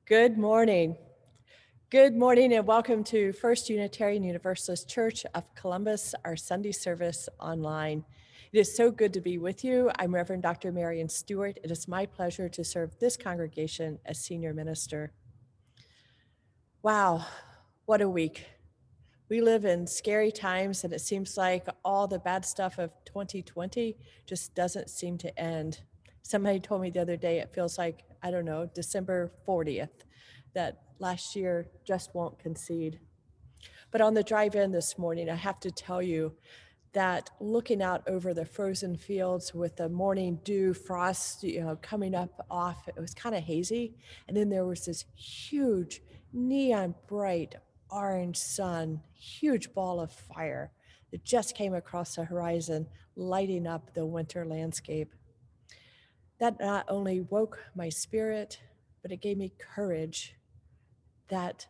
Good morning. Good morning and welcome to First Unitarian Universalist Church of Columbus, our Sunday service online. It is so good to be with you. I'm Reverend Dr. Marian Stewart. It is my pleasure to serve this congregation as senior minister. Wow, what a week. We live in scary times and it seems like all the bad stuff of 2020 just doesn't seem to end. Somebody told me the other day it feels like, I don't know, December 40th, that last year just won't concede. But on the drive in this morning, I have to tell you that looking out over the frozen fields with the morning dew, frost, coming up off, it was kind of hazy. And then there was this huge neon bright orange sun, huge ball of fire that just came across the horizon, lighting up the winter landscape. That not only woke my spirit, but it gave me courage that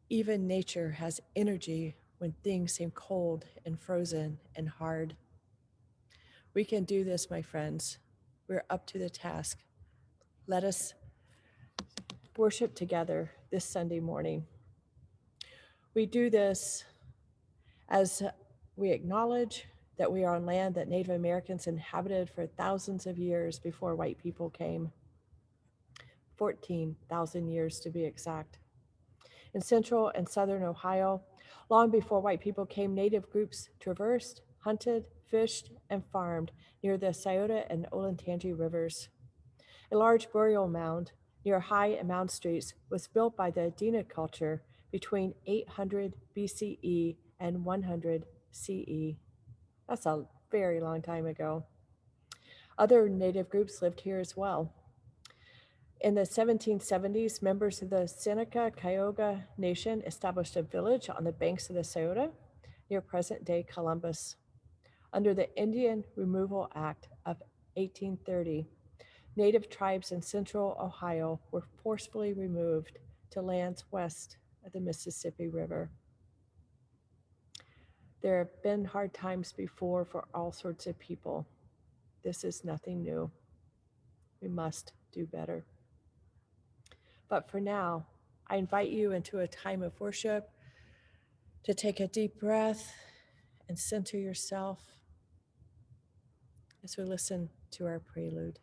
even nature has energy when things seem cold and frozen and hard. We can do this, my friends. We're up to the task. Let us worship together this Sunday morning. We do this as we acknowledge that we are on land that Native Americans inhabited for thousands of years before white people came. 14,000 years to be exact. In central and southern Ohio, long before white people came, Native groups traversed, hunted, fished, and farmed near the Scioto and Olentangy rivers. A large burial mound near High and Mound Streets was built by the Adena culture between 800 BCE and 100 CE. That's a very long time ago. Other Native groups lived here as well. In the 1770s, members of the Seneca Cayuga Nation established a village on the banks of the Scioto near present-day Columbus. Under the Indian Removal Act of 1830, Native tribes in central Ohio were forcefully removed to lands west of the Mississippi River. There have been hard times before for all sorts of people. This is nothing new. We must do better. But for now, I invite you into a time of worship to take a deep breath and center yourself as we listen to our prelude.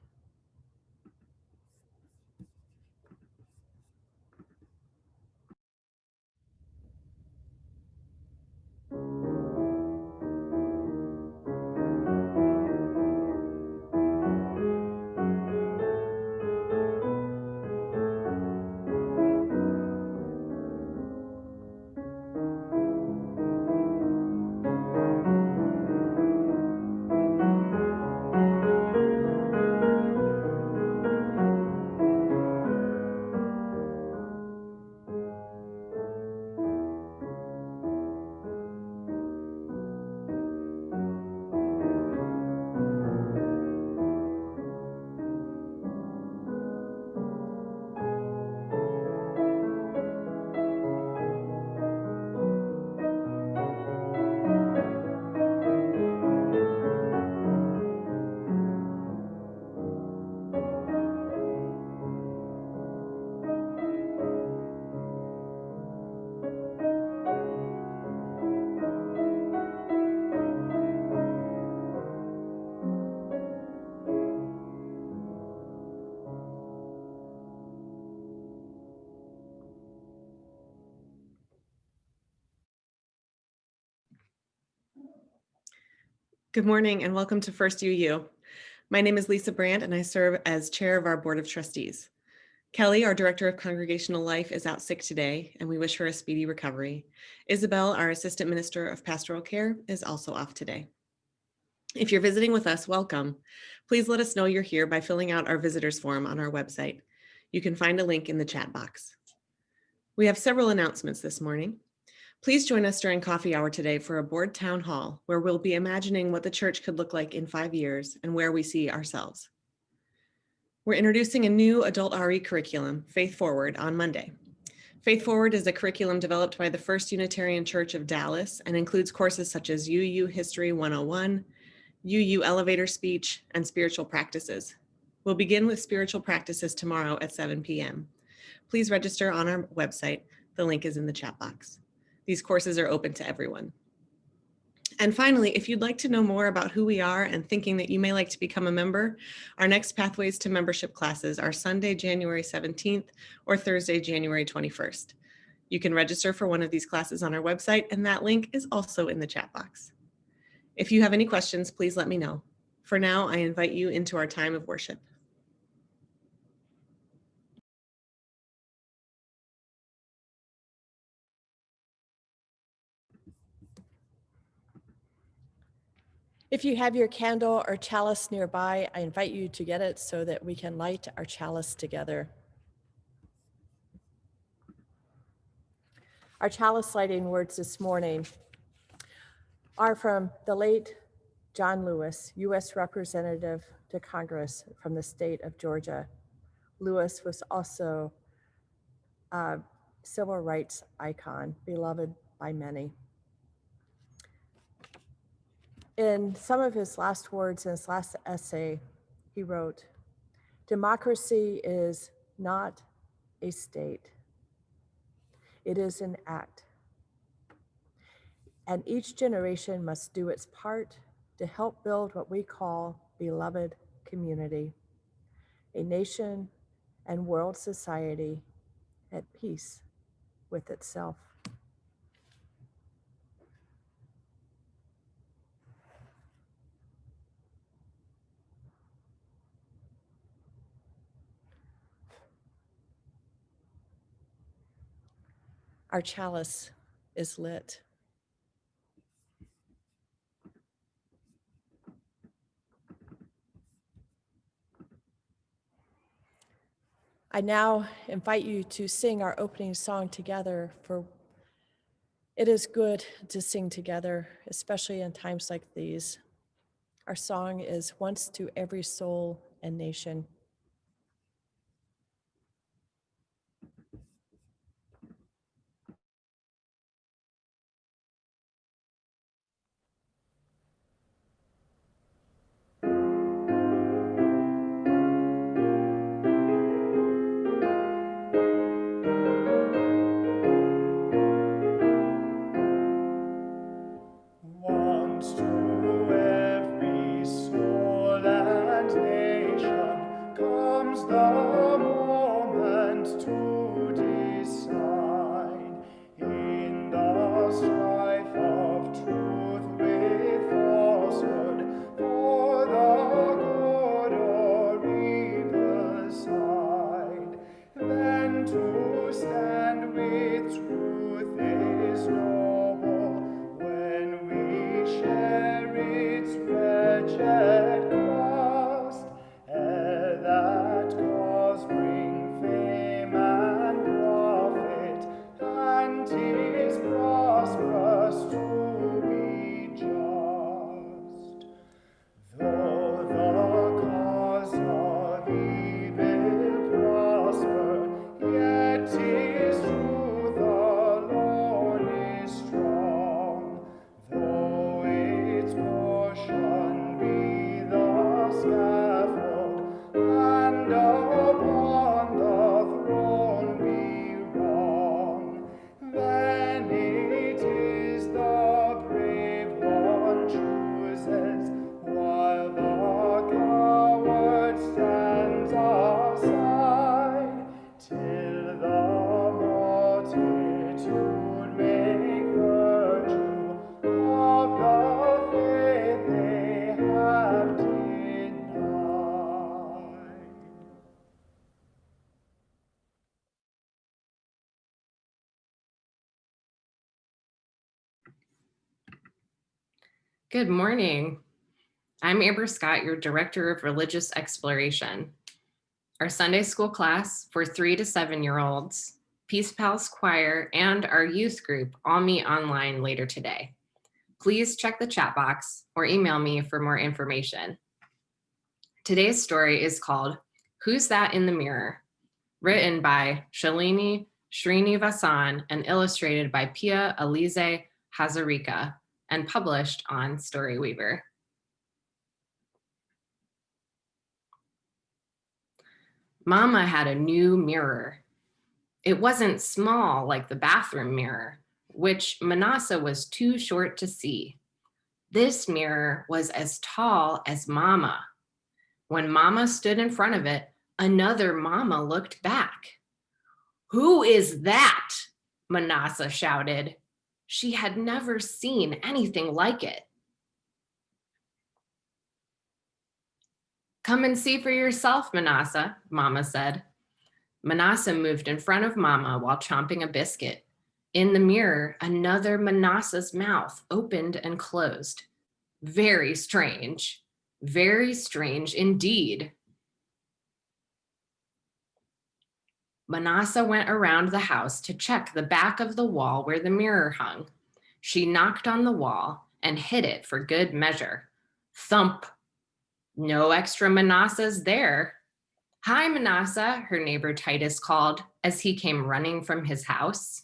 Good morning and welcome to First UU. My name is Lisa Brandt and I serve as chair of our Board of Trustees. Kelly, our Director of Congregational Life, is out sick today and we wish her a speedy recovery. Isabel, our Assistant Minister of Pastoral Care, is also off today. If you're visiting with us, welcome. Please let us know you're here by filling out our visitors form on our website. You can find a link in the chat box. We have several announcements this morning. Please join us during coffee hour today for a board town hall where we'll be imagining what the church could look like in 5 years and where we see ourselves. We're introducing a new adult RE curriculum, Faith Forward, on Monday. Faith Forward is a curriculum developed by the First Unitarian Church of Dallas and includes courses such as UU History 101, UU Elevator Speech, and Spiritual Practices. We'll begin with spiritual practices tomorrow at 7 p.m. please register on our website. The link is in the chat box. These courses are open to everyone. And finally, if you'd like to know more about who we are and thinking that you may like to become a member, our next Pathways to Membership classes are Sunday, January 17th or Thursday, January 21st. You can register for one of these classes on our website, and that link is also in the chat box. If you have any questions, please let me know. For now, I invite you into our time of worship. If you have your candle or chalice nearby, I invite you to get it so that we can light our chalice together. Our chalice lighting words this morning are from the late John Lewis, U.S. Representative to Congress from the state of Georgia. Lewis was also a civil rights icon, beloved by many. In some of his last words in his last essay, he wrote, "Democracy is not a state. It is an act. And each generation must do its part to help build what we call beloved community, a nation and world society at peace with itself." Our chalice is lit. I now invite you to sing our opening song together, for it is good to sing together, especially in times like these. Our song is "Once to Every Soul and Nation." Once to every soul and nation comes the moment to decide. In the strife of truth with falsehood, for the good or evil side, then to stand with truth is noble when we share its wretched crust, ere that cause bring fame and profit, and 'tis prosperous to be just. Though the cause of evil prosper, yet 'tis truth alone is strong. Though its portion be the scaffold, and upon the throne be wrong, then it is the brave one chooses, while the coward stands aside, till the multitude make virtue of the faith they have denied. Good morning. I'm Amber Scott, your Director of Religious Exploration. Our Sunday school class for 3 to 7-year-olds, Peace Pals Choir, and our youth group all meet online later today. Please check the chat box or email me for more information. Today's story is called "Who's That in the Mirror?" written by Shalini Srinivasan and illustrated by Pia Alize Hazarika and published on Storyweaver. Mama had a new mirror. It wasn't small like the bathroom mirror, which Manasseh was too short to see. This mirror was as tall as Mama. When Mama stood in front of it, another Mama looked back. "Who is that?" Manasseh shouted. She had never seen anything like it. "Come and see for yourself, Manasseh," Mama said. Manasseh moved in front of Mama while chomping a biscuit. In the mirror, another Manasseh's mouth opened and closed. Very strange indeed. Manasseh went around the house to check the back of the wall where the mirror hung. She knocked on the wall and hit it for good measure. Thump. No extra Manassehs there. "Hi, Manasseh," her neighbor Titus called as he came running from his house.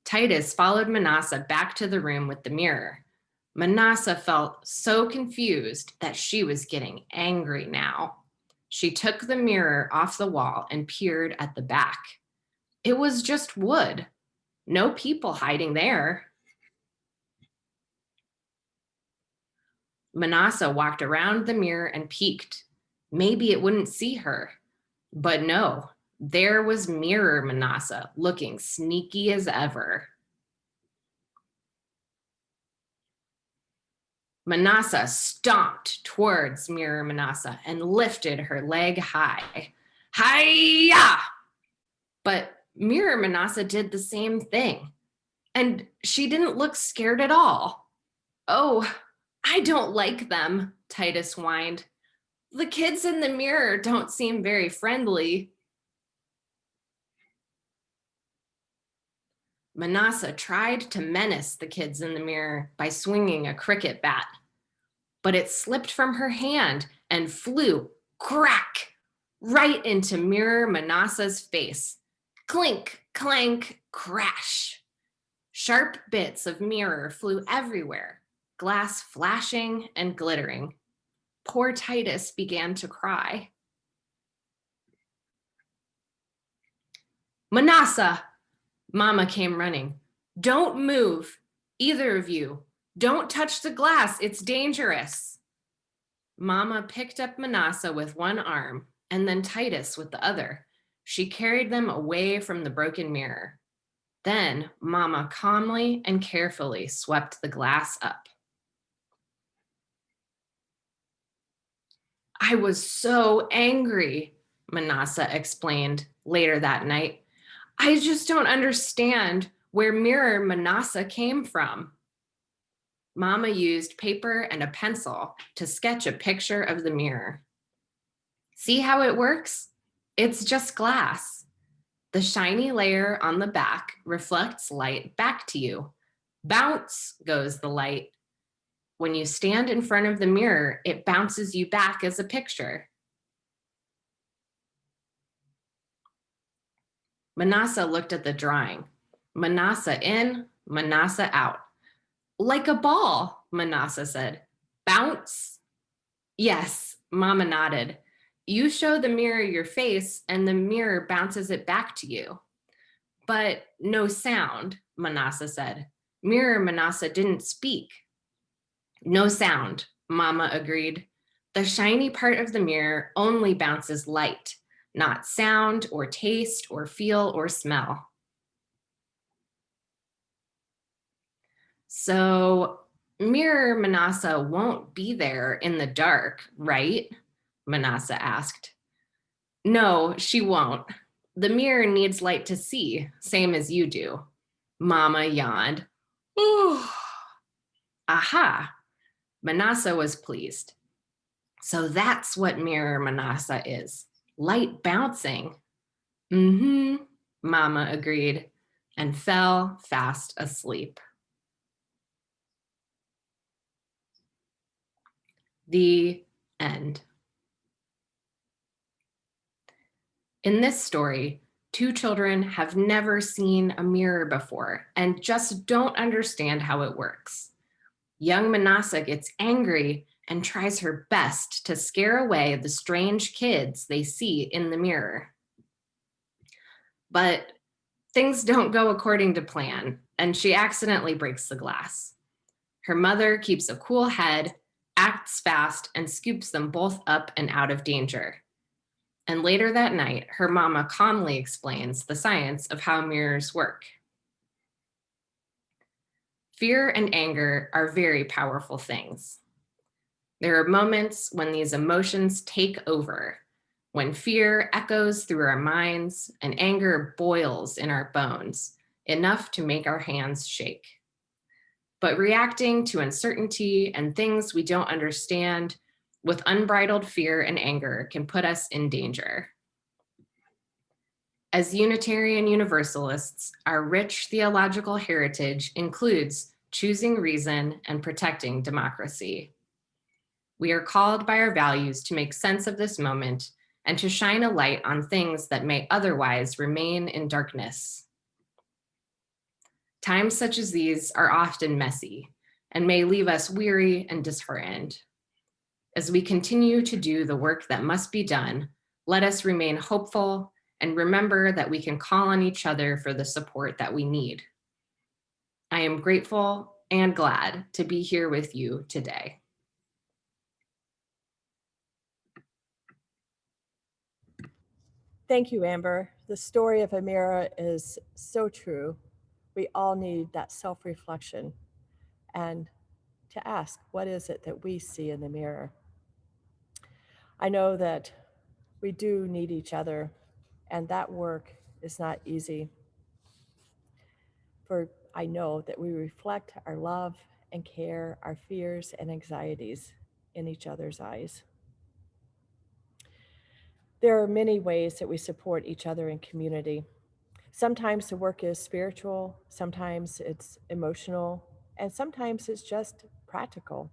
Titus followed Manasseh back to the room with the mirror. Manasseh felt so confused that she was getting angry now. She took the mirror off the wall and peered at the back. It was just wood. No people hiding there. Manasseh walked around the mirror and peeked. Maybe it wouldn't see her. But no, there was Mirror Manasseh, looking sneaky as ever. Manasseh stomped towards Mirror Manasseh and lifted her leg high. Hi-ya! But Mirror Manasseh did the same thing. And she didn't look scared at all. "Oh, I don't like them," Titus whined. "The kids in the mirror don't seem very friendly." Manasseh tried to menace the kids in the mirror by swinging a cricket bat, but it slipped from her hand and flew, crack, right into Mirror Manasseh's face. Clink, clank, crash. Sharp bits of mirror flew everywhere, glass flashing and glittering. Poor Titus began to cry. "Manasseh!" Mama came running. "Don't move, either of you. Don't touch the glass, it's dangerous." Mama picked up Manasseh with one arm and then Titus with the other. She carried them away from the broken mirror. Then Mama calmly and carefully swept the glass up. "I was so angry," Manasseh explained later that night. "I just don't understand where Mirror Manasseh came from." Mama used paper and a pencil to sketch a picture of the mirror. "See how it works? It's just glass. The shiny layer on the back reflects light back to you. Bounce goes the light. When you stand in front of the mirror, it bounces you back as a picture." Manasseh looked at the drawing. Manasseh in, Manasseh out. "Like a ball," Manasseh said. "Bounce?" "Yes," Mama nodded. "You show the mirror your face and the mirror bounces it back to you." "But no sound," Manasseh said. Mirror Manasseh didn't speak. "No sound," Mama agreed. "The shiny part of the mirror only bounces light, not sound or taste or feel or smell." "So Mirror Manasseh won't be there in the dark, right?" Manasseh asked. "No, she won't. The mirror needs light to see, same as you do." Mama yawned. "Ooh." Aha! Manasseh was pleased. "So that's what Mirror Manasseh is. Light bouncing." "Mm-hmm," Mama agreed and fell fast asleep. The end. In this story, two children have never seen a mirror before and just don't understand how it works. Young Manasseh gets angry and tries her best to scare away the strange kids they see in the mirror. But things don't go according to plan, and she accidentally breaks the glass. Her mother keeps a cool head, acts fast, and scoops them both up and out of danger. And later that night, her mama calmly explains the science of how mirrors work. Fear and anger are very powerful things. There are moments when these emotions take over, when fear echoes through our minds and anger boils in our bones, enough to make our hands shake. But reacting to uncertainty and things we don't understand with unbridled fear and anger can put us in danger. As Unitarian Universalists, our rich theological heritage includes choosing reason and protecting democracy. We are called by our values to make sense of this moment and to shine a light on things that may otherwise remain in darkness. Times such as these are often messy and may leave us weary and disheartened. As we continue to do the work that must be done, let us remain hopeful and remember that we can call on each other for the support that we need. I am grateful and glad to be here with you today. Thank you, Amber. The story of Amira is so true. We all need that self-reflection and to ask, what is it that we see in the mirror? I know that we do need each other, and that work is not easy. For I know that we reflect our love and care, our fears and anxieties in each other's eyes. There are many ways that we support each other in community. Sometimes the work is spiritual, sometimes it's emotional, and sometimes it's just practical.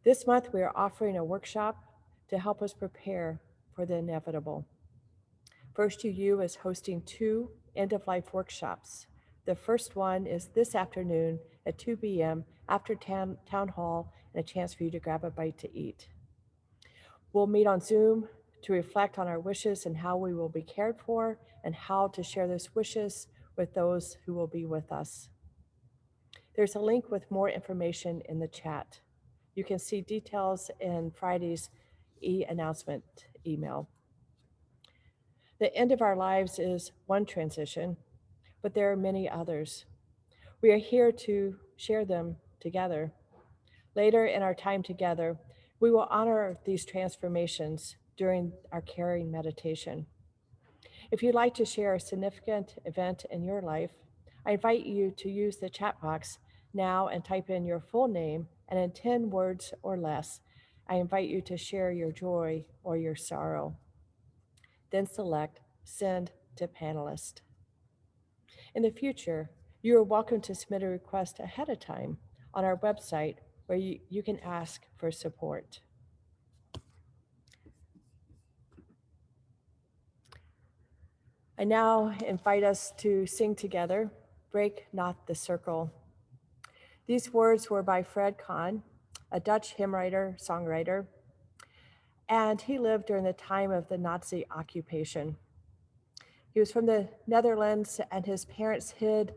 This month, we are offering a workshop to help us prepare for the inevitable. First UU is hosting 2 end-of-life workshops. The first one is this afternoon at 2 p.m. after town hall and a chance for you to grab a bite to eat. We'll meet on Zoom to reflect on our wishes and how we will be cared for and how to share those wishes with those who will be with us. There's a link with more information in the chat. You can see details in Friday's announcement email. The end of our lives is one transition, but there are many others. We are here to share them together. Later in our time together, we will honor these transformations during our caring meditation. If you'd like to share a significant event in your life, I invite you to use the chat box now and type in your full name, and in 10 words or less, I invite you to share your joy or your sorrow. Then select Send to Panelist. In the future, you are welcome to submit a request ahead of time on our website where you can ask for support. I now invite us to sing together, Break Not the Circle. These words were by Fred Kahn, a Dutch hymn writer, songwriter, and he lived during the time of the Nazi occupation. He was from the Netherlands, and his parents hid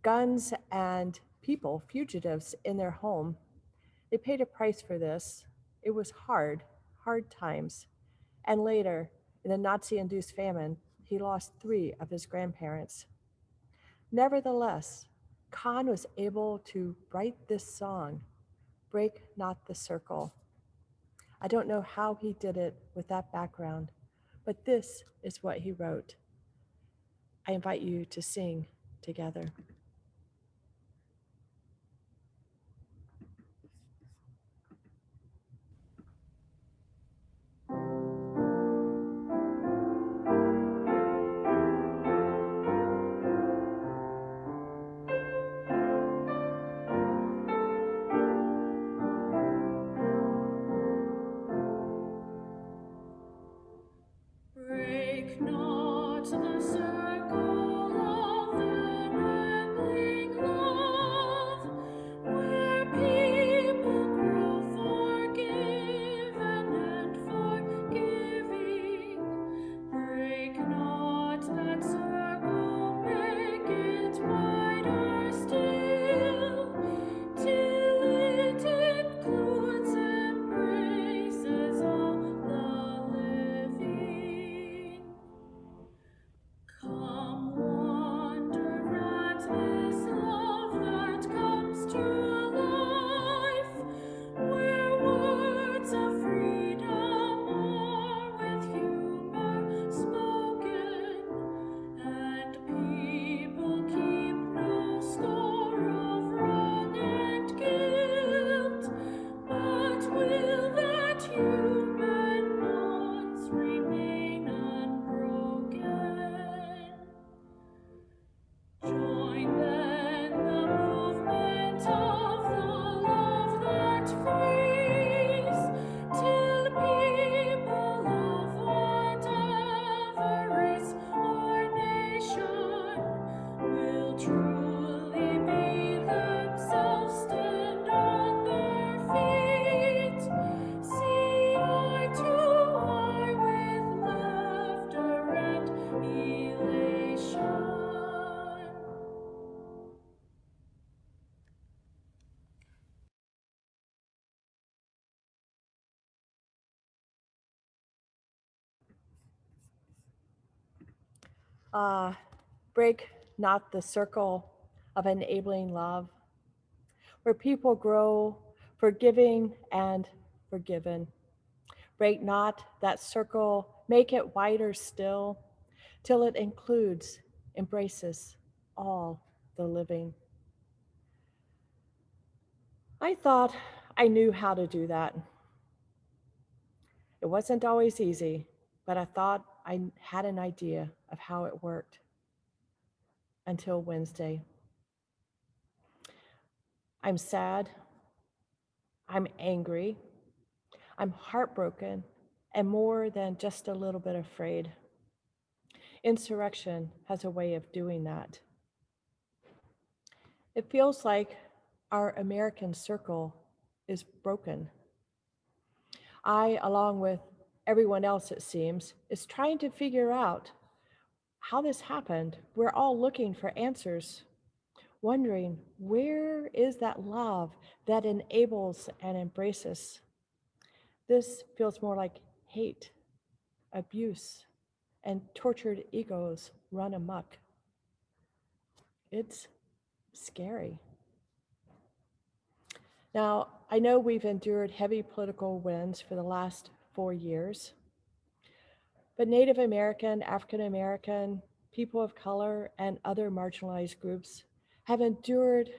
guns and people, fugitives, in their home. They paid a price for this. It was hard times. And later, in the Nazi-induced famine, he lost 3 of his grandparents. Nevertheless, Kahn was able to write this song, Break Not the Circle. I don't know how he did it with that background, but this is what he wrote. I invite you to sing together. Break not the circle of the Uh, break not the circle of enabling love, where people grow forgiving and forgiven. Break not that circle, make it wider still, till it includes, embraces all the living. I thought I knew how to do that. It wasn't always easy, but I thought I had an idea of how it worked until Wednesday. I'm sad, I'm angry, I'm heartbroken, and more than just a little bit afraid. Insurrection has a way of doing that. It feels like our American circle is broken. I, along with everyone else, it seems, is trying to figure out how this happened. We're all looking for answers, wondering where is that love that enables and embraces? This feels more like hate, abuse, and tortured egos run amok. It's scary. Now, I know we've endured heavy political winds for the last 4 years, but Native American, African American, people of color, and other marginalized groups have endured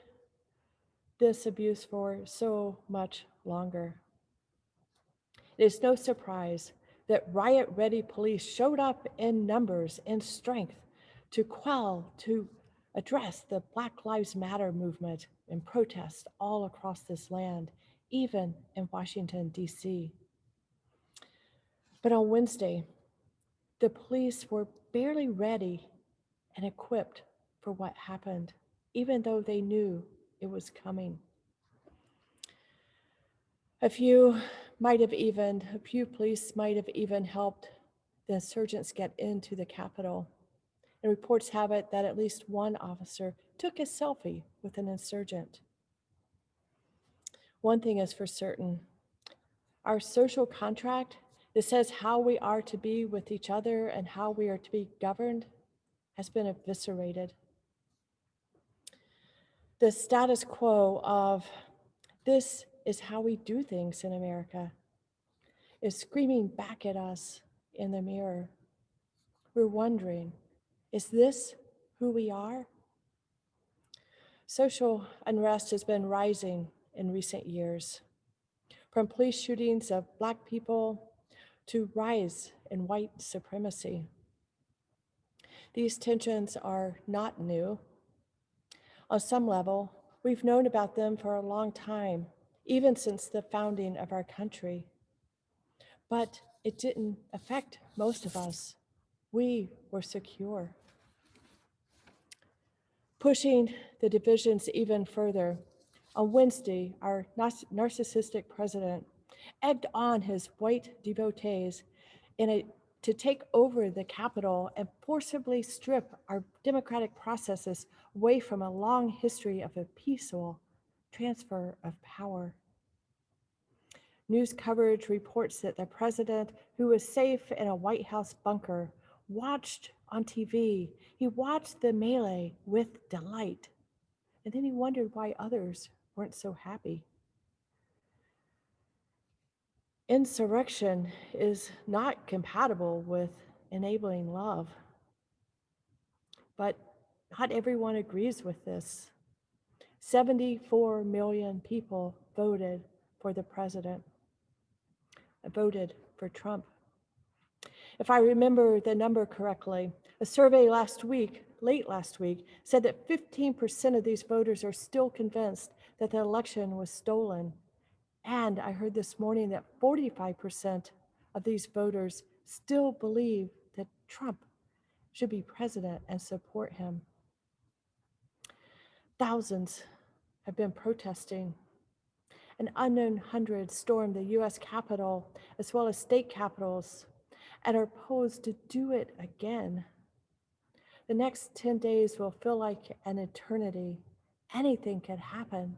this abuse for so much longer. It is no surprise that riot-ready police showed up in numbers and strength to quell, to address the Black Lives Matter movement and protest all across this land, even in Washington, D.C. But on Wednesday, the police were barely ready and equipped for what happened, even though they knew it was coming. A few police might have even helped the insurgents get into the Capitol. And reports have it that at least one officer took a selfie with an insurgent. One thing is for certain, our social contract that says how we are to be with each other and how we are to be governed has been eviscerated. The status quo of this is how we do things in America is screaming back at us in the mirror. We're wondering, is this who we are? Social unrest has been rising in recent years, from police shootings of Black people to rise in white supremacy. These tensions are not new. On some level, we've known about them for a long time, even since the founding of our country. But it didn't affect most of us. We were secure. Pushing the divisions even further, on Wednesday, our narcissistic president egged on his white devotees to take over the Capitol and forcibly strip our democratic processes away from a long history of a peaceful transfer of power. News coverage reports that the president, who was safe in a White House bunker, watched on TV. He watched the melee with delight. And then he wondered why others weren't so happy. Insurrection is not compatible with enabling love. But not everyone agrees with this. 74 million people voted for the president, voted for Trump. If I remember the number correctly, a survey late last week, said that 15% of these voters are still convinced that the election was stolen. And I heard this morning that 45% of these voters still believe that Trump should be president and support him. Thousands have been protesting. An unknown hundred stormed the US Capitol as well as state capitals and are posed to do it again. The next 10 days will feel like an eternity. Anything could happen.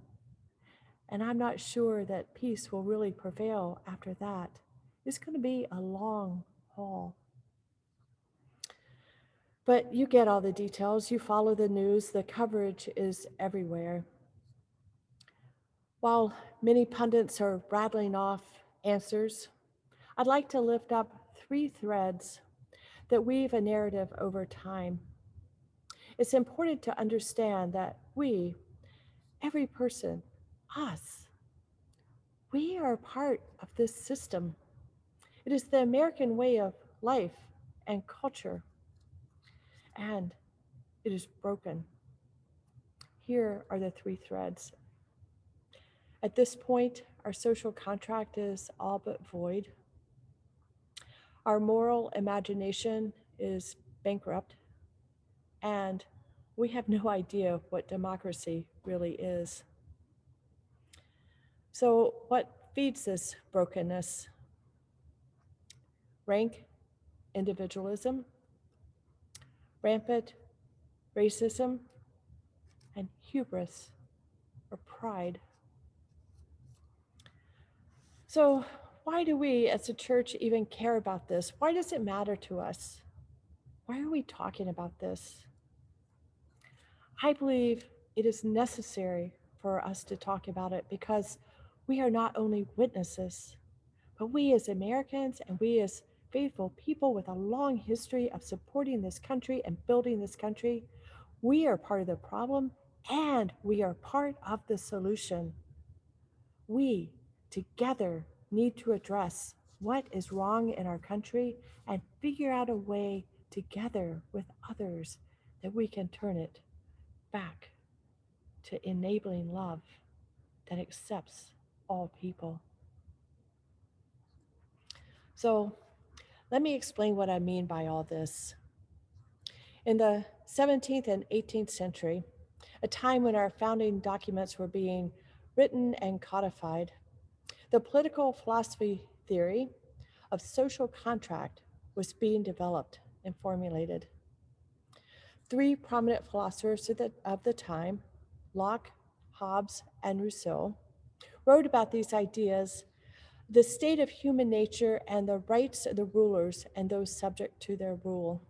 And I'm not sure that peace will really prevail after that. It's going to be a long haul. But you get all the details. You follow the news. The coverage is everywhere. While many pundits are rattling off answers, I'd like to lift up three threads that weave a narrative over time. It's important to understand that we, every person, us, we are a part of this system. It is the American way of life and culture, and it is broken. Here are the three threads. At this point, our social contract is all but void. Our moral imagination is bankrupt, and we have no idea what democracy really is. So, what feeds this brokenness? Rank individualism, rampant racism, and hubris or pride. So, why do we as a church even care about this? Why does it matter to us? Why are we talking about this? I believe it is necessary for us to talk about it because we are not only witnesses, but we as Americans and we as faithful people with a long history of supporting this country and building this country, we are part of the problem and we are part of the solution. We together need to address what is wrong in our country and figure out a way together with others that we can turn it back to enabling love that accepts all people. So let me explain what I mean by all this. In the 17th and 18th century, a time when our founding documents were being written and codified, the political philosophy theory of social contract was being developed and formulated. Three prominent philosophers of the time, Locke, Hobbes, and Rousseau, wrote about these ideas, the state of human nature and the rights of the rulers and those subject to their rule.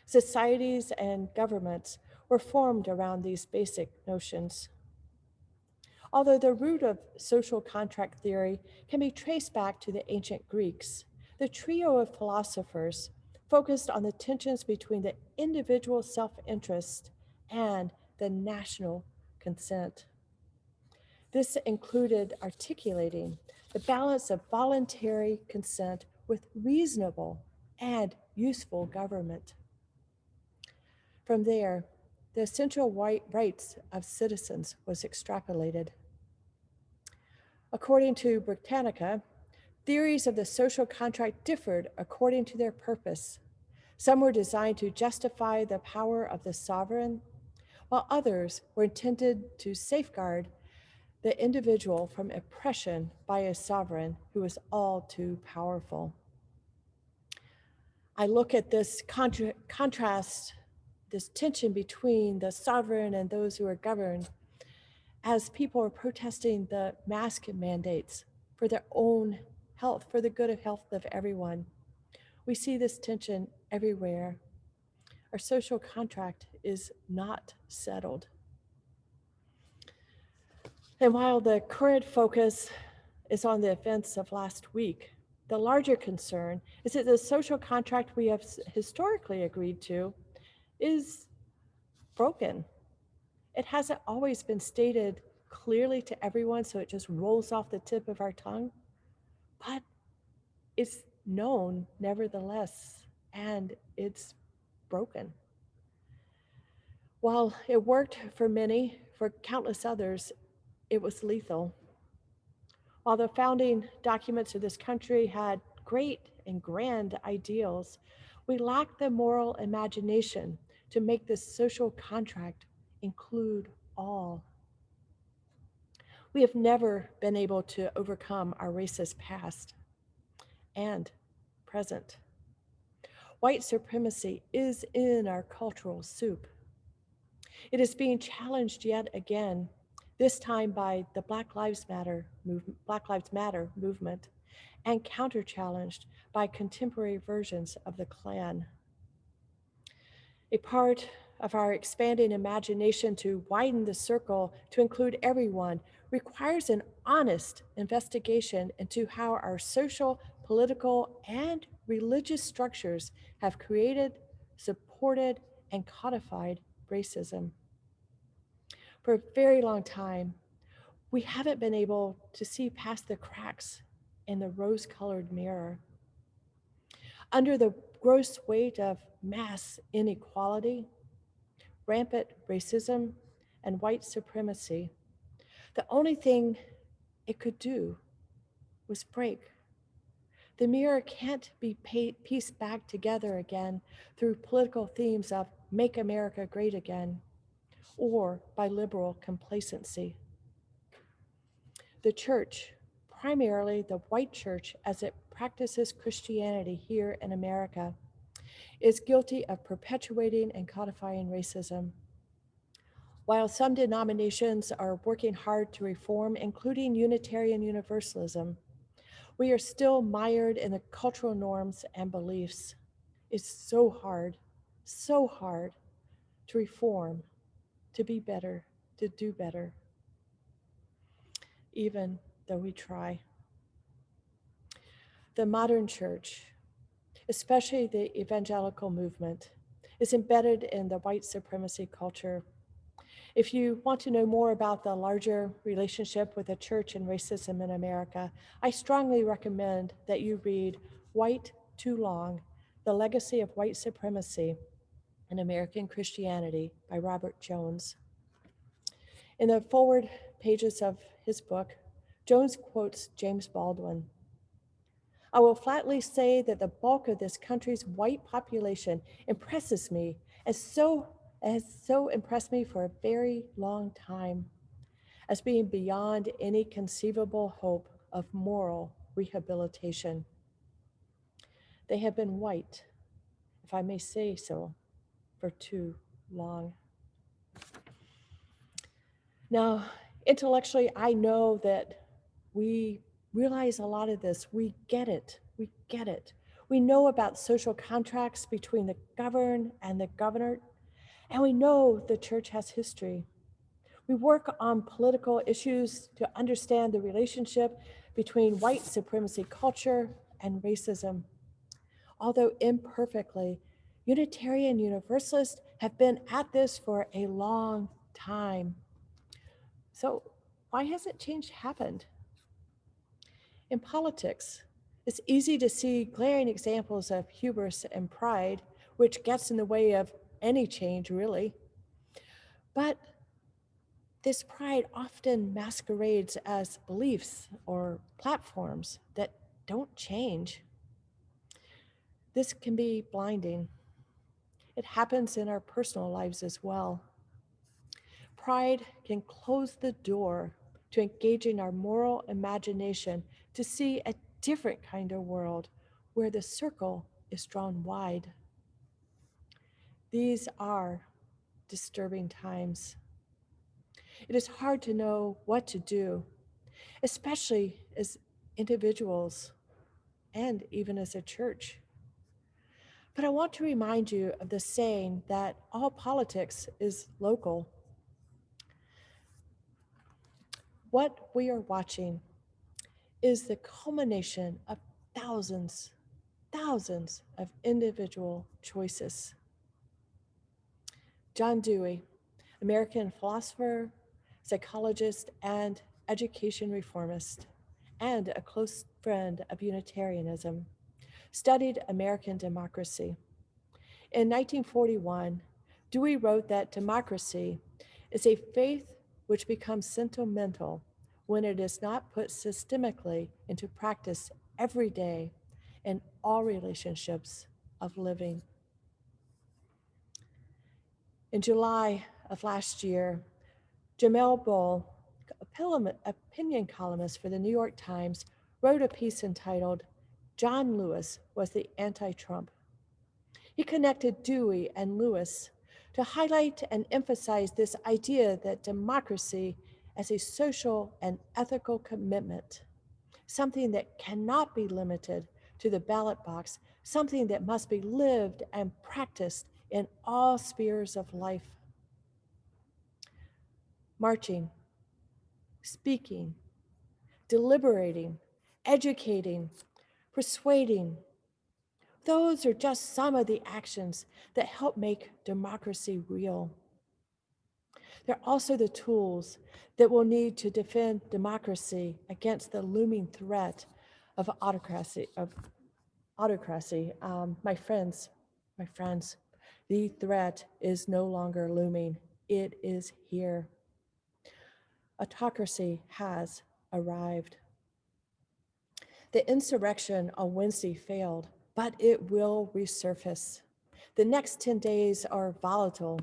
Societies and governments were formed around these basic notions. Although the root of social contract theory can be traced back to the ancient Greeks, the trio of philosophers focused on the tensions between the individual self-interest and the national consent. This included articulating the balance of voluntary consent with reasonable and useful government. From there, the essential rights of citizens was extrapolated. According to Britannica, theories of the social contract differed according to their purpose. Some were designed to justify the power of the sovereign, while others were intended to safeguard the individual from oppression by a sovereign who was all too powerful. I look at this contrast, this tension between the sovereign and those who are governed, as people are protesting the mask mandates for their own health, for the good of health of everyone. We see this tension everywhere. Our social contract is not settled. And while the current focus is on the events of last week, the larger concern is that the social contract we have historically agreed to is broken. It hasn't always been stated clearly to everyone, so it just rolls off the tip of our tongue, but it's known nevertheless, and it's broken. While it worked for many, for countless others, it was lethal. While the founding documents of this country had great and grand ideals, we lacked the moral imagination to make this social contract include all. We have never been able to overcome our racist past and present. White supremacy is in our cultural soup. It is being challenged yet again, this time by the Black Lives Matter movement, and counter-challenged by contemporary versions of the Klan. A part of our expanding imagination to widen the circle to include everyone requires an honest investigation into how our social, political, and religious structures have created, supported, and codified racism. For a very long time, we haven't been able to see past the cracks in the rose-colored mirror. Under the gross weight of mass inequality, rampant racism, and white supremacy, the only thing it could do was break. The mirror can't be pieced back together again through political themes of Make America Great Again or by liberal complacency. The church, primarily the white church as it practices Christianity here in America, is guilty of perpetuating and codifying racism. While some denominations are working hard to reform, including Unitarian Universalism, we are still mired in the cultural norms and beliefs. It's so hard to reform, to be better, to do better, even though we try. The modern church, especially the evangelical movement, is embedded in the white supremacy culture. If you want to know more about the larger relationship with the church and racism in America, I strongly recommend that you read White Too Long, The Legacy of White Supremacy in American Christianity by Robert Jones. In the forward pages of his book, Jones quotes James Baldwin. I will flatly say that the bulk of this country's white population impresses me has so impressed me for a very long time as being beyond any conceivable hope of moral rehabilitation. They have been white, if I may say so, for too long. Now, intellectually, I know that we realize a lot of this. We get it. We get it. We know about social contracts between the governed and the governed, and we know the church has history. We work on political issues to understand the relationship between white supremacy culture and racism. Although imperfectly, Unitarian Universalists have been at this for a long time. So why hasn't change happened? In politics, it's easy to see glaring examples of hubris and pride, which gets in the way of any change, really. But this pride often masquerades as beliefs or platforms that don't change. This can be blinding. It happens in our personal lives as well. Pride can close the door to engaging our moral imagination to see a different kind of world where the circle is drawn wide. These are disturbing times. It is hard to know what to do, especially as individuals and even as a church. But I want to remind you of the saying that all politics is local. What we are watching is the culmination of thousands of individual choices. John Dewey, American philosopher, psychologist, and education reformist, and a close friend of Unitarianism, studied American democracy. In 1941, Dewey wrote that democracy is a faith which becomes sentimental when it is not put systemically into practice every day in all relationships of living. In July of last year, Jamel Bull, opinion columnist for the New York Times, wrote a piece entitled, "John Lewis was the anti-Trump." He connected Dewey and Lewis to highlight and emphasize this idea that democracy as a social and ethical commitment, something that cannot be limited to the ballot box, something that must be lived and practiced in all spheres of life. Marching, speaking, deliberating, educating, persuading. Those are just some of the actions that help make democracy real. They're also the tools that we'll need to defend democracy against the looming threat of autocracy. My friends, the threat is no longer looming. It is here. Autocracy has arrived. The insurrection on Wednesday failed, but it will resurface. The next 10 days are volatile.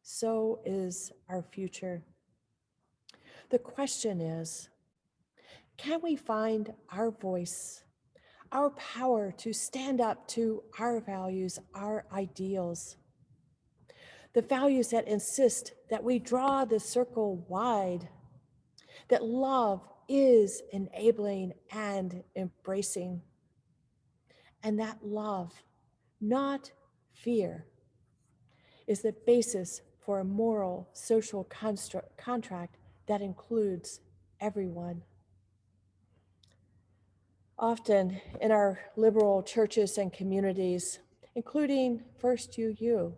So is our future. The question is, can we find our voice, our power to stand up to our values, our ideals? The values that insist that we draw the circle wide, that love is enabling and embracing, and that love, not fear, is the basis for a moral social contract that includes everyone. Often in our liberal churches and communities, including First UU,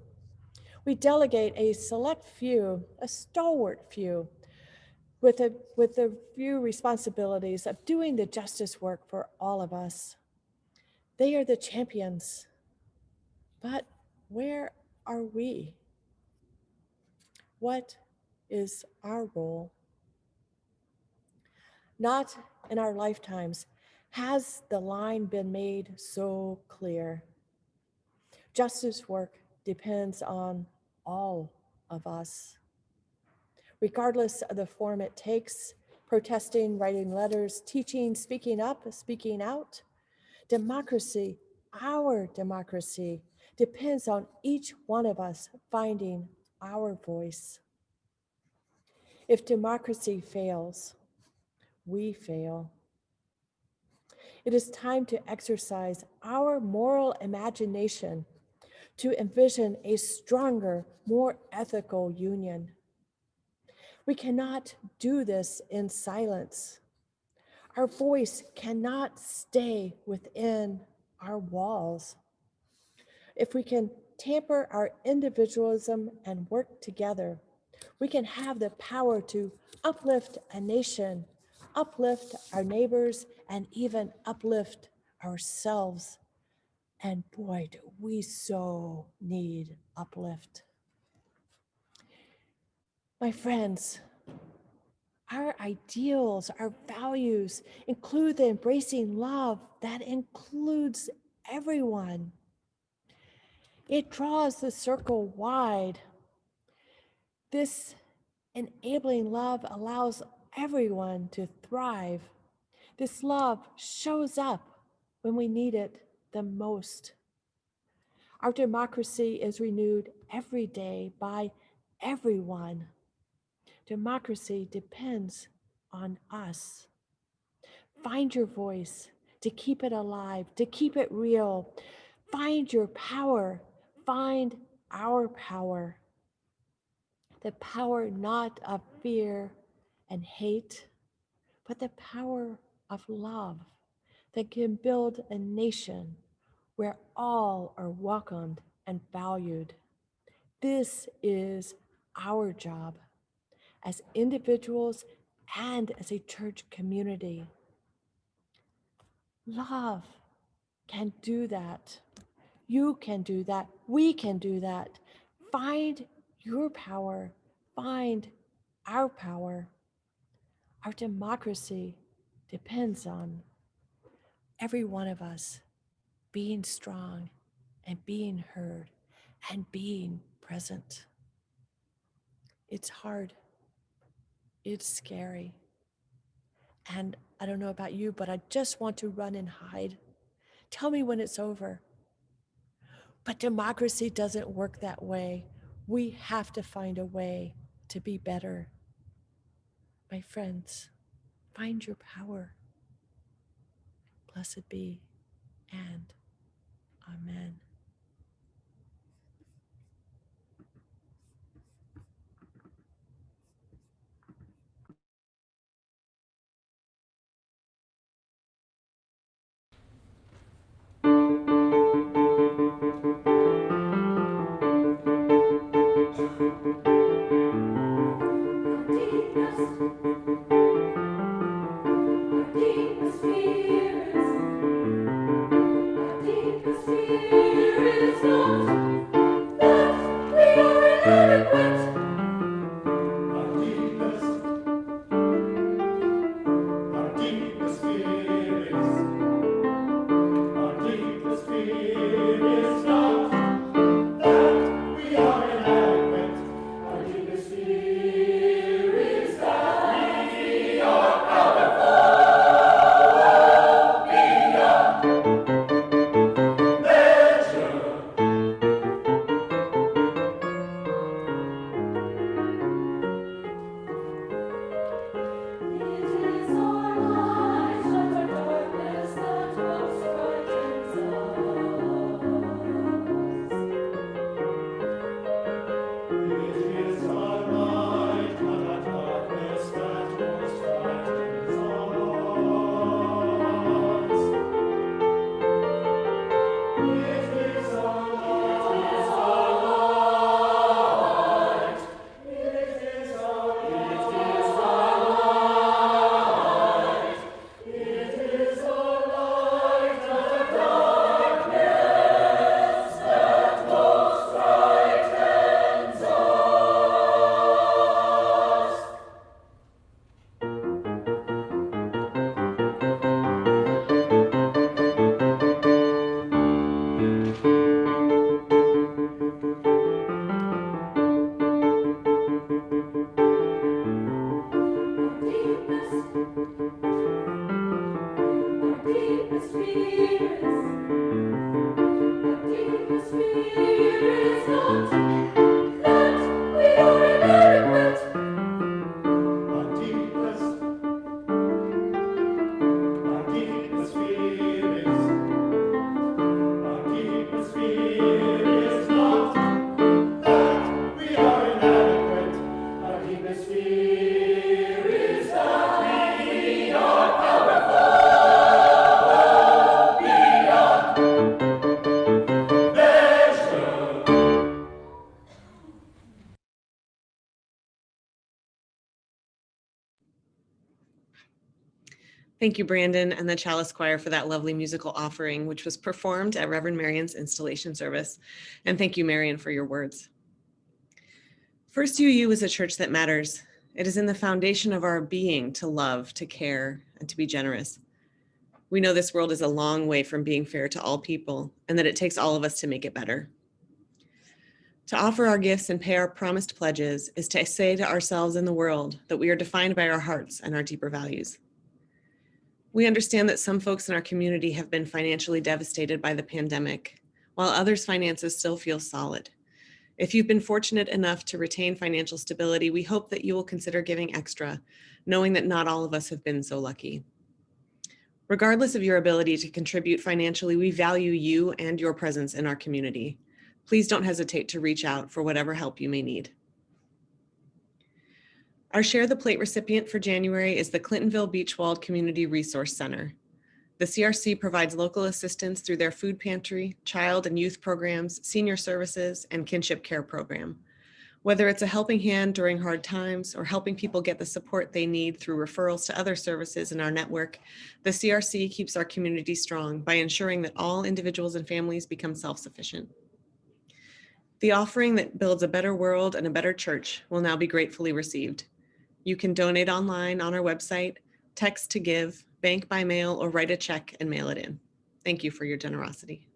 we delegate a select few, a stalwart few, with the few responsibilities of doing the justice work for all of us. They are the champions. But where are we? What is our role? Not in our lifetimes has the line been made so clear. Justice work depends on all of us. Regardless of the form it takes, protesting, writing letters, teaching, speaking up, speaking out, democracy, our democracy, depends on each one of us finding our voice. If democracy fails, we fail. It is time to exercise our moral imagination to envision a stronger, more ethical union. We cannot do this in silence. Our voice cannot stay within our walls. If we can tamper our individualism and work together, we can have the power to uplift a nation, uplift our neighbors, and even uplift ourselves. And boy, do we so need uplift. My friends, our ideals, our values include the embracing love that includes everyone. It draws the circle wide. This enabling love allows everyone to thrive. This love shows up when we need it the most. Our democracy is renewed every day by everyone. Democracy depends on us. Find your voice to keep it alive, to keep it real. Find your power. Find our power. The power not of fear and hate, but the power of love that can build a nation where all are welcomed and valued. This is our job as individuals and as a church community. Love can do that. You can do that. We can do that. Find your power. Find our power. Our democracy depends on every one of us being strong and being heard and being present. It's hard. It's scary. And I don't know about you, but I just want to run and hide. Tell me when it's over. But democracy doesn't work that way. We have to find a way to be better. My friends, find your power. Blessed be, and amen. Thank you, Brandon and the Chalice Choir, for that lovely musical offering, which was performed at Reverend Marian's installation service. And thank you, Marian, for your words. First UU is a church that matters. It is in the foundation of our being to love, to care, and to be generous. We know this world is a long way from being fair to all people, and that it takes all of us to make it better. To offer our gifts and pay our promised pledges is to say to ourselves and the world that we are defined by our hearts and our deeper values. We understand that some folks in our community have been financially devastated by the pandemic, while others' finances still feel solid. If you've been fortunate enough to retain financial stability, we hope that you will consider giving extra, knowing that not all of us have been so lucky. Regardless of your ability to contribute financially, we value you and your presence in our community. Please don't hesitate to reach out for whatever help you may need. Our Share the Plate recipient for January is the Clintonville Beachwald Community Resource Center. The CRC provides local assistance through their food pantry, child and youth programs, senior services, and kinship care program. Whether it's a helping hand during hard times or helping people get the support they need through referrals to other services in our network, the CRC keeps our community strong by ensuring that all individuals and families become self-sufficient. The offering that builds a better world and a better church will now be gratefully received. You can donate online on our website, text to give, bank by mail, or write a check and mail it in. Thank you for your generosity.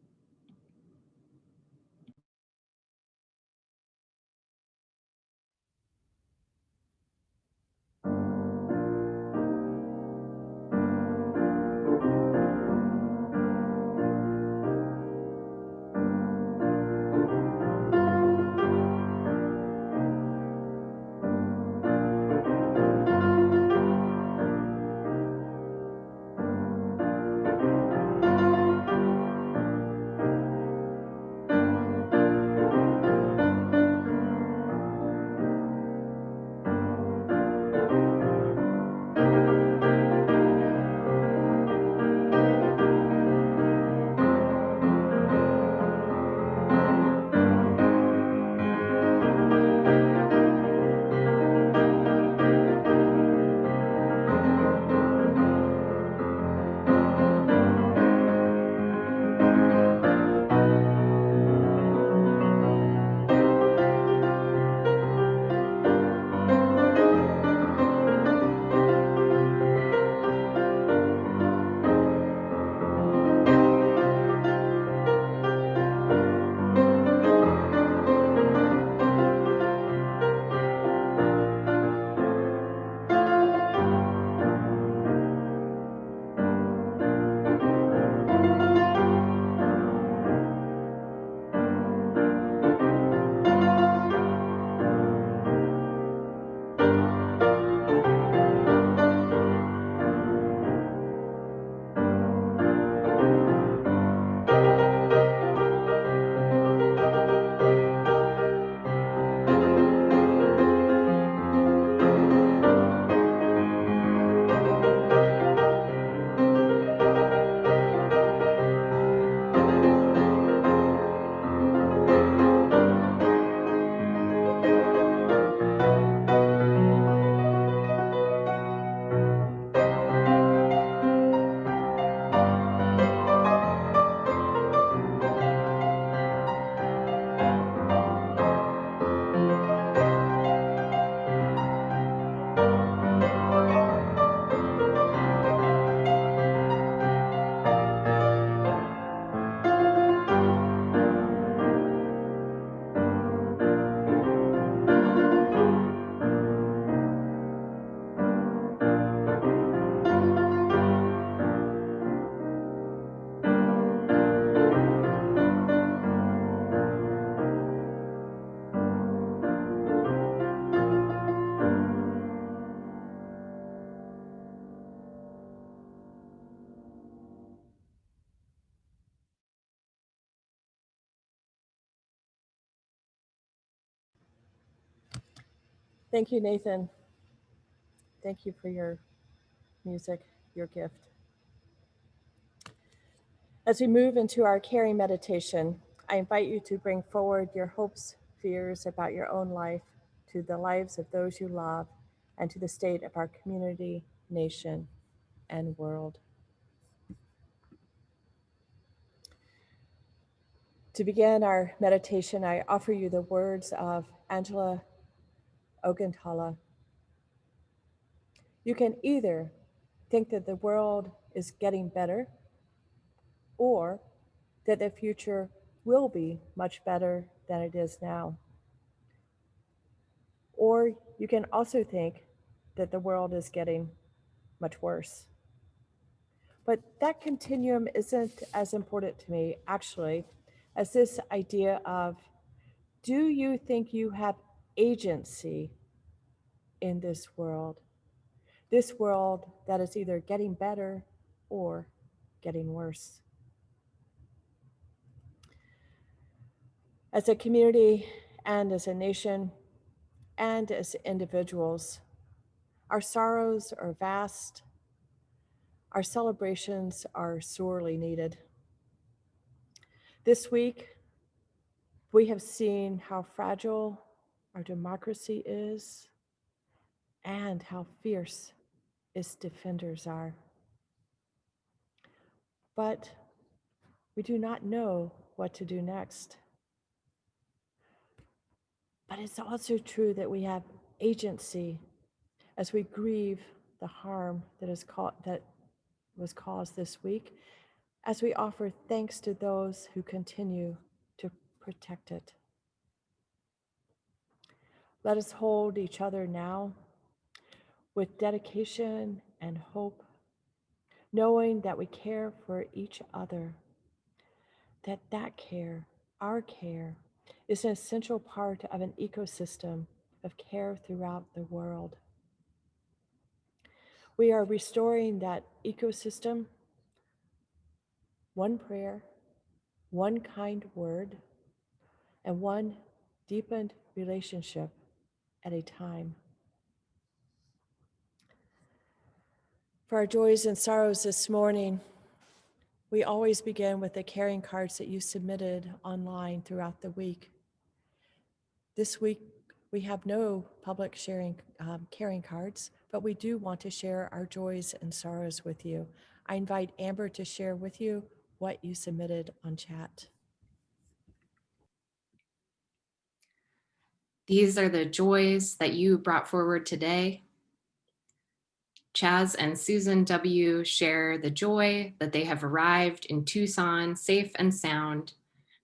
Thank you, Nathan. Thank you for your music, your gift. As we move into our caring meditation, I invite you to bring forward your hopes, fears about your own life, to the lives of those you love, and to the state of our community, nation, and world. To begin our meditation, I offer you the words of Angela Ogantala. You can either think that the world is getting better or that the future will be much better than it is now. Or you can also think that the world is getting much worse. But that continuum isn't as important to me, actually, as this idea of, do you think you have agency in this world? This world that is either getting better or getting worse. As a community and as a nation and as individuals, our sorrows are vast. Our celebrations are sorely needed. This week, we have seen how fragile our democracy is and how fierce its defenders are. But we do not know what to do next. But it's also true that we have agency as we grieve the harm that was caused this week, as we offer thanks to those who continue to protect it. Let us hold each other now with dedication and hope, knowing that we care for each other, that care, our care, is an essential part of an ecosystem of care throughout the world. We are restoring that ecosystem, one prayer, one kind word, and one deepened relationship at a time. For our joys and sorrows this morning, we always begin with the caring cards that you submitted online throughout the week. This week, we have no public caring cards, but we do want to share our joys and sorrows with you. I invite Amber to share with you what you submitted on chat. These are the joys that you brought forward today. Chaz and Susan W. share the joy that they have arrived in Tucson safe and sound.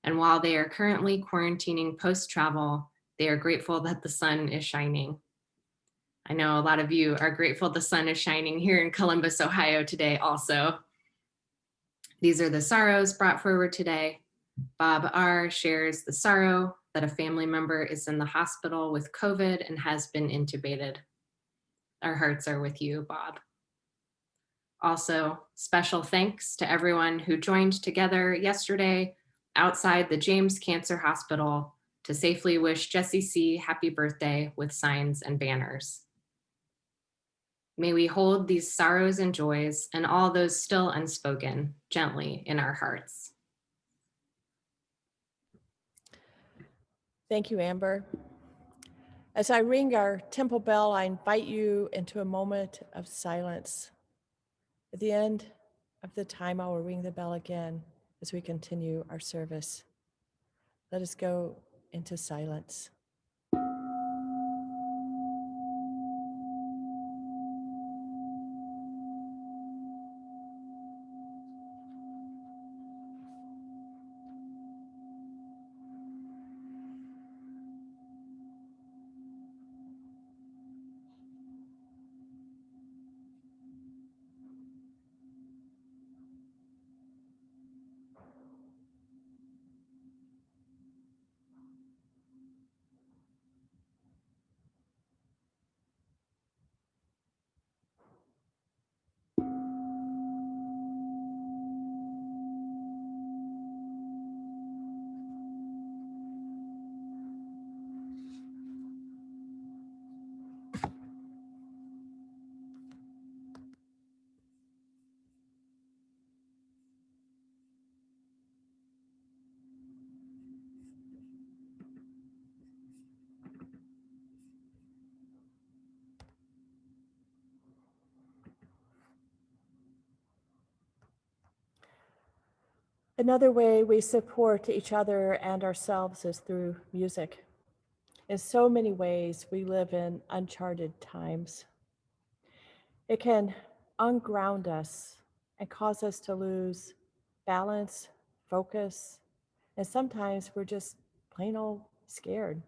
And while they are currently quarantining post-travel, they are grateful that the sun is shining. I know a lot of you are grateful the sun is shining here in Columbus, Ohio today also. These are the sorrows brought forward today. Bob R. shares the sorrow that a family member is in the hospital with COVID and has been intubated. Our hearts are with you, Bob. Also, special thanks to everyone who joined together yesterday outside the James Cancer Hospital to safely wish Jessie C. happy birthday with signs and banners. May we hold these sorrows and joys and all those still unspoken gently in our hearts. Thank you, Amber. As I ring our temple bell, I invite you into a moment of silence. At the end of the time, I will ring the bell again as we continue our service. Let us go into silence. Another way we support each other and ourselves is through music. In so many ways, we live in uncharted times. It can unground us and cause us to lose balance, focus, and sometimes we're just plain old scared.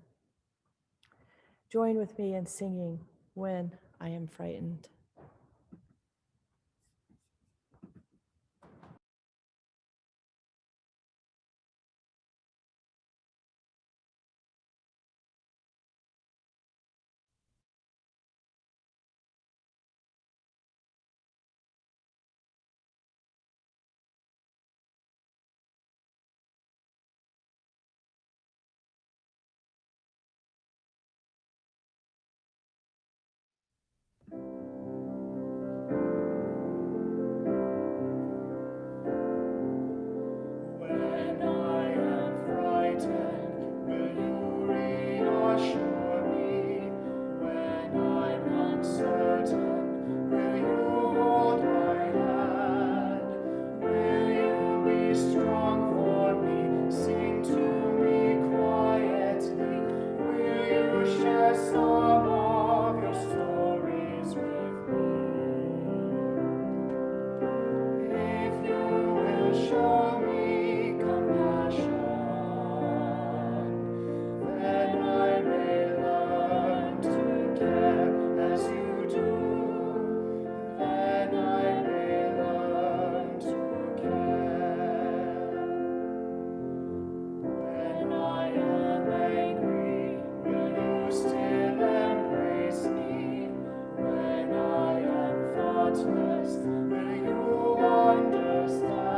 Join with me in singing When I Am Frightened. When I am frightened, will you reassure me? When I'm uncertain, will you hold my hand? Will you be strong for me? Sing to me quietly. Will you share some of your stories with me? If you will show me compassion, then I may learn to care as you do. Then I may learn to care. When I am angry, will you still embrace me? When I am thoughtless, will you understand?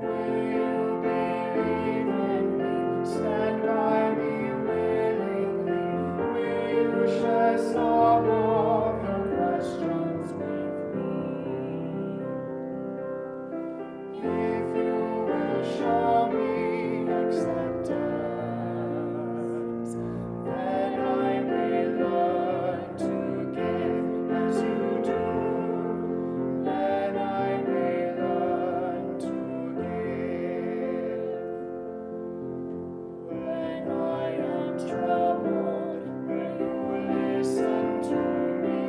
Will you believe in me? Stand by me willingly. Will you share some of your questions with me? If you will show me acceptance, then I may learn to give as you do. Then I may learn to give. When I am troubled, will you listen to me?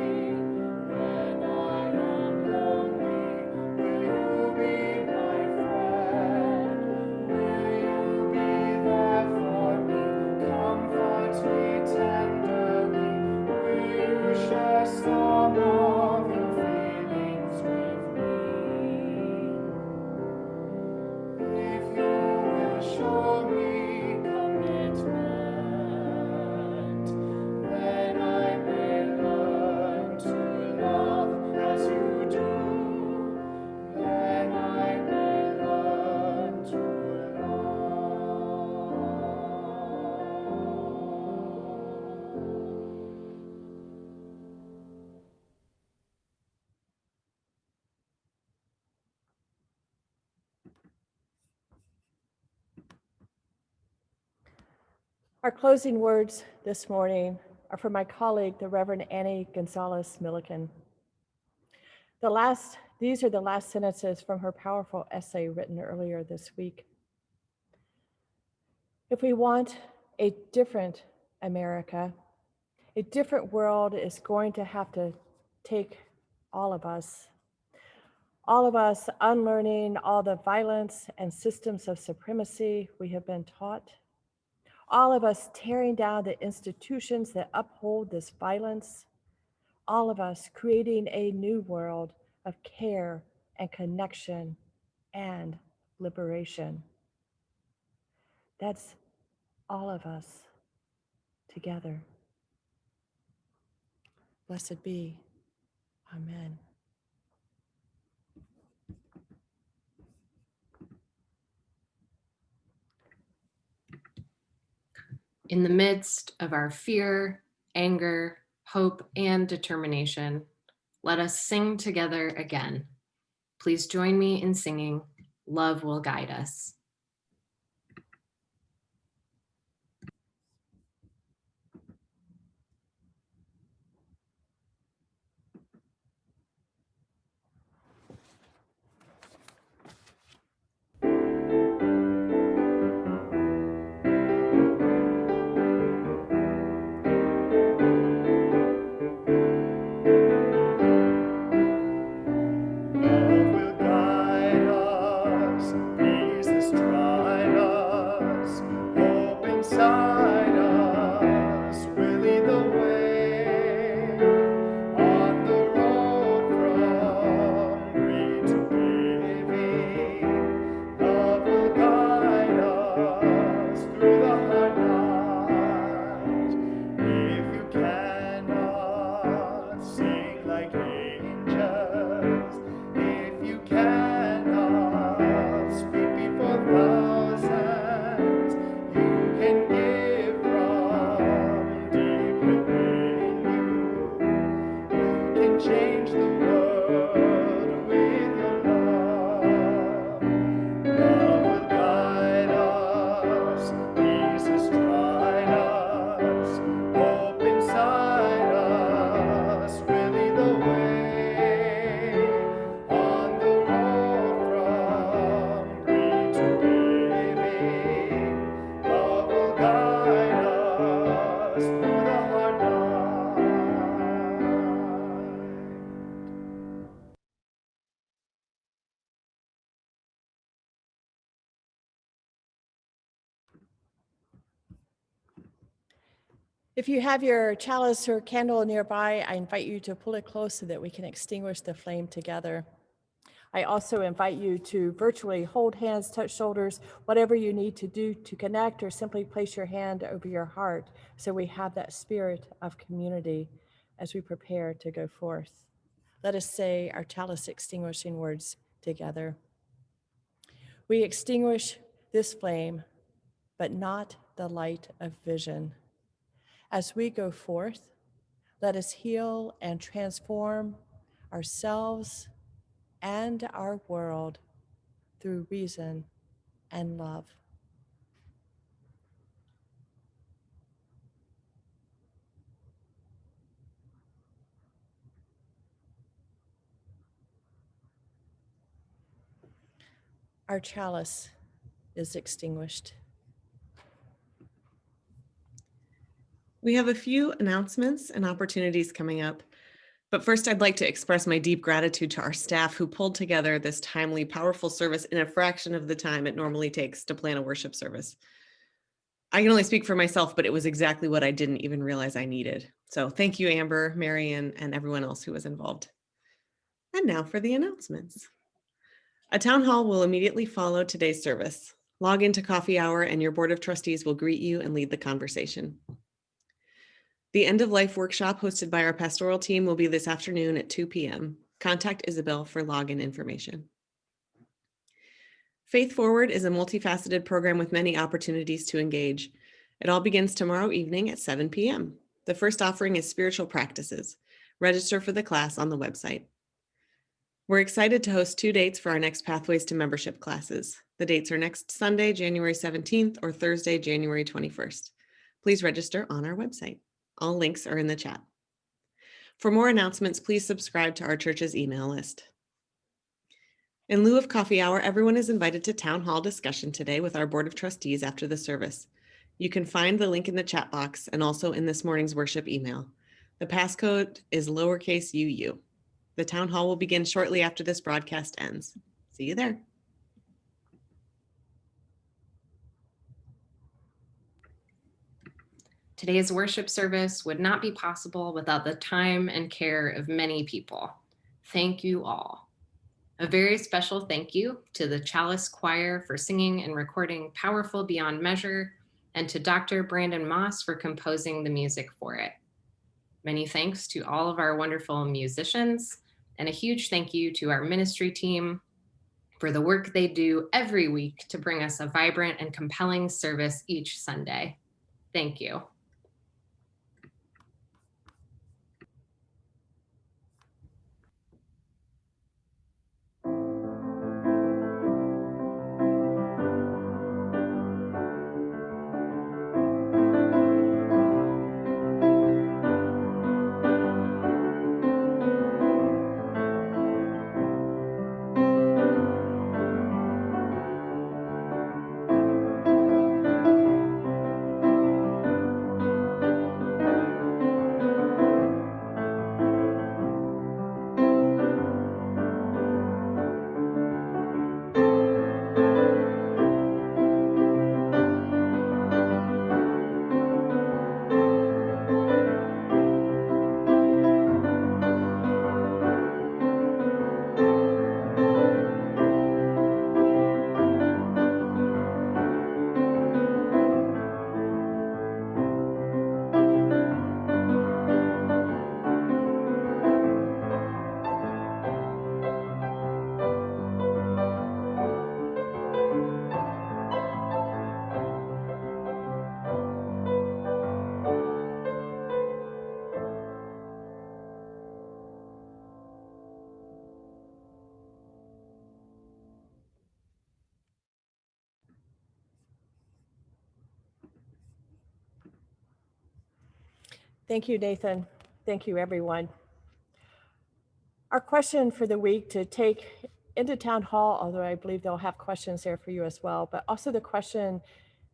When I am lonely, will you be my friend? Will you be there for me? Comfort me tenderly. Will you share some of your feelings with me? If you will show me commitment, then I may learn to love as you do. Then I may learn to love. Our closing words this morning are from my colleague, the Reverend Annie Gonzalez Milliken. These are the last sentences from her powerful essay written earlier this week. If we want a different America, a different world is going to have to take all of us unlearning all the violence and systems of supremacy we have been taught, all of us tearing down the institutions that uphold this violence, all of us creating a new world of care and connection and liberation. That's all of us together. Blessed be. Amen. In the midst of our fear, anger, hope, and determination, let us sing together again. Please join me in singing, Love Will Guide Us. If you have your chalice or candle nearby, I invite you to pull it close so that we can extinguish the flame together. I also invite you to virtually hold hands, touch shoulders, whatever you need to do to connect, or simply place your hand over your heart so we have that spirit of community as we prepare to go forth. Let us say our chalice extinguishing words together. We extinguish this flame, but not the light of vision. As we go forth, let us heal and transform ourselves and our world through reason and love. Our chalice is extinguished. We have a few announcements and opportunities coming up. But first, I'd like to express my deep gratitude to our staff who pulled together this timely, powerful service in a fraction of the time it normally takes to plan a worship service. I can only speak for myself, but it was exactly what I didn't even realize I needed. So thank you, Amber, Marian, and everyone else who was involved. And now for the announcements. A town hall will immediately follow today's service. Log into coffee hour and your board of trustees will greet you and lead the conversation. The end of life workshop hosted by our pastoral team will be this afternoon at 2 p.m. Contact Isabel for login information. Faith Forward is a multifaceted program with many opportunities to engage. It all begins tomorrow evening at 7 p.m. The first offering is spiritual practices. Register for the class on the website. We're excited to host 2 dates for our next Pathways to Membership classes. The dates are next Sunday, January 17th or Thursday, January 21st. Please register on our website. All links are in the chat. For more announcements, please subscribe to our church's email list. In lieu of coffee hour, everyone is invited to town hall discussion today with our board of trustees after the service. You can find the link in the chat box and also in this morning's worship email. The passcode is lowercase uu. The town hall will begin shortly after this broadcast ends. See you there. Today's worship service would not be possible without the time and care of many people. Thank you all. A very special thank you to the Chalice Choir for singing and recording Powerful Beyond Measure, and to Dr. Brandon Moss for composing the music for it. Many thanks to all of our wonderful musicians, and a huge thank you to our ministry team for the work they do every week to bring us a vibrant and compelling service each Sunday. Thank you. Thank you, Nathan. Thank you, everyone. Our question for the week to take into town hall, although I believe they'll have questions there for you as well, but also the question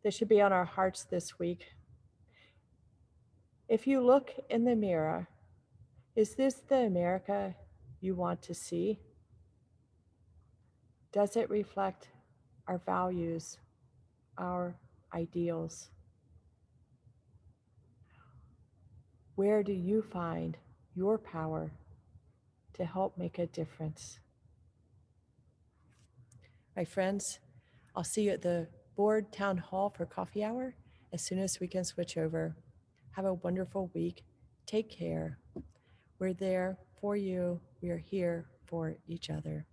that should be on our hearts this week. If you look in the mirror, is this the America you want to see? Does it reflect our values, our ideals? Where do you find your power to help make a difference? My friends, I'll see you at the board town hall for coffee hour as soon as we can switch over. Have a wonderful week. Take care. We're there for you. We are here for each other.